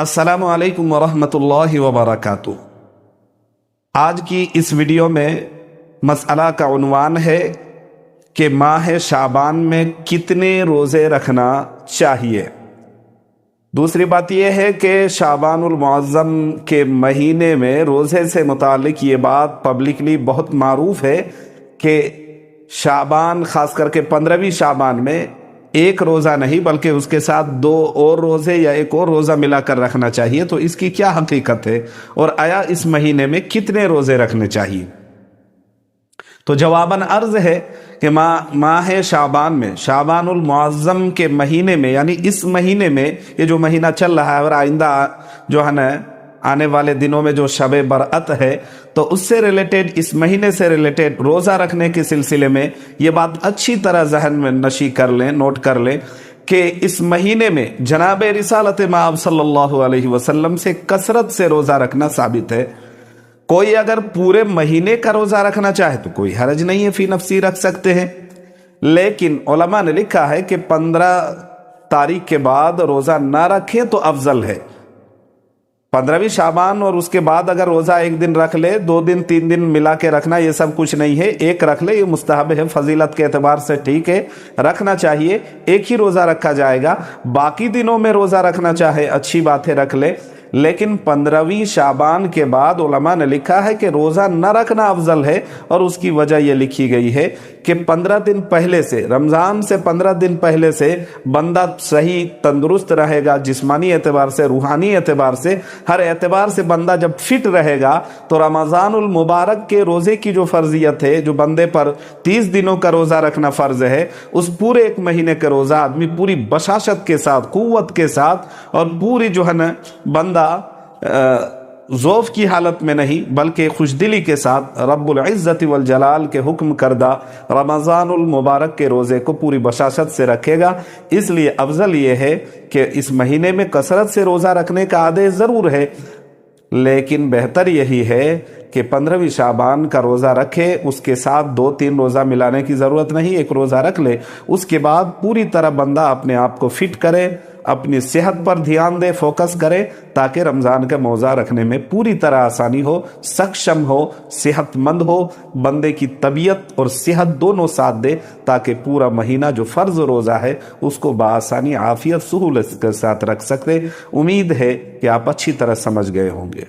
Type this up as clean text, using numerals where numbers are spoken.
السلام علیکم ورحمۃ اللہ وبرکاتہ۔ آج کی اس ویڈیو میں مسئلہ کا عنوان ہے کہ ماہ شعبان میں کتنے روزے رکھنا چاہیے۔ دوسری بات یہ ہے کہ شعبان المعظم کے مہینے میں روزے سے متعلق یہ بات پبلکلی بہت معروف ہے کہ شعبان، خاص کر کے 15ویں شعبان میں ایک روزہ نہیں بلکہ اس کے ساتھ 2 اور روزے یا ایک اور روزہ ملا کر رکھنا چاہیے۔ تو اس کی کیا حقیقت ہے اور آیا اس مہینے میں کتنے روزے رکھنے چاہیے؟ تو جواباً عرض ہے کہ ماہ شعبان میں، شعبان المعظم کے مہینے میں، یعنی اس مہینے میں، یہ جو مہینہ چل رہا ہے اور آئندہ جو ہے نا آنے والے دنوں میں جو شب برأت ہے، تو اس سے ریلیٹڈ، اس مہینے سے ریلیٹڈ روزہ رکھنے کے سلسلے میں یہ بات اچھی طرح ذہن میں نشی کر لیں، نوٹ کر لیں کہ اس مہینے میں جناب رسالت مآب صلی اللہ علیہ وسلم سے کثرت سے روزہ رکھنا ثابت ہے۔ کوئی اگر پورے مہینے کا روزہ رکھنا چاہے تو کوئی حرج نہیں ہے، فی نفسی رکھ سکتے ہیں، لیکن علماء نے لکھا ہے کہ 15 تاریخ کے بعد روزہ نہ رکھیں تو افضل ہے۔ 15ویں شعبان اور اس کے بعد اگر روزہ ایک دن رکھ لے، 2 دن 3 دن ملا کے رکھنا یہ سب کچھ نہیں ہے، ایک رکھ لے، یہ مستحب ہے، فضیلت کے اعتبار سے ٹھیک ہے، رکھنا چاہیے، ایک ہی روزہ رکھا جائے گا۔ باقی دنوں میں روزہ رکھنا چاہے اچھی بات ہے، رکھ لے، لیکن 15ویں شعبان کے بعد علماء نے لکھا ہے کہ روزہ نہ رکھنا افضل ہے، اور اس کی وجہ یہ لکھی گئی ہے کہ 15 دن پہلے سے، رمضان سے 15 دن پہلے سے بندہ صحیح تندرست رہے گا، جسمانی اعتبار سے، روحانی اعتبار سے، ہر اعتبار سے بندہ جب فٹ رہے گا تو رمضان المبارک کے روزے کی جو فرضیت ہے، جو بندے پر 30 دنوں کا روزہ رکھنا فرض ہے، اس پورے ایک مہینے کا روزہ آدمی پوری بشاشت کے ساتھ، قوت کے ساتھ، اور پوری جو ہے نا بندہ ضعف کی حالت میں نہیں بلکہ خوشدلی کے ساتھ رب العزت والجلال کے حکم کردہ رمضان المبارک کے روزے کو پوری بشاشت سے رکھے گا۔ اس لیے افضل یہ ہے کہ اس مہینے میں کثرت سے روزہ رکھنے کا آدیش ضرور ہے، لیکن بہتر یہی ہے کہ 15ویں شعبان کا روزہ رکھے، اس کے ساتھ 2-3 روزہ ملانے کی ضرورت نہیں، ایک روزہ رکھ لے، اس کے بعد پوری طرح بندہ اپنے آپ کو فٹ کرے، اپنی صحت پر دھیان دے، فوکس کرے، تاکہ رمضان کا موضوع رکھنے میں پوری طرح آسانی ہو، سکشم ہو، صحت مند ہو، بندے کی طبیعت اور صحت دونوں ساتھ دے، تاکہ پورا مہینہ جو فرض روزہ ہے اس کو بآسانی، عافیت، سہولت کے ساتھ رکھ سکتے۔ امید ہے کہ آپ اچھی طرح سمجھ گئے ہوں گے۔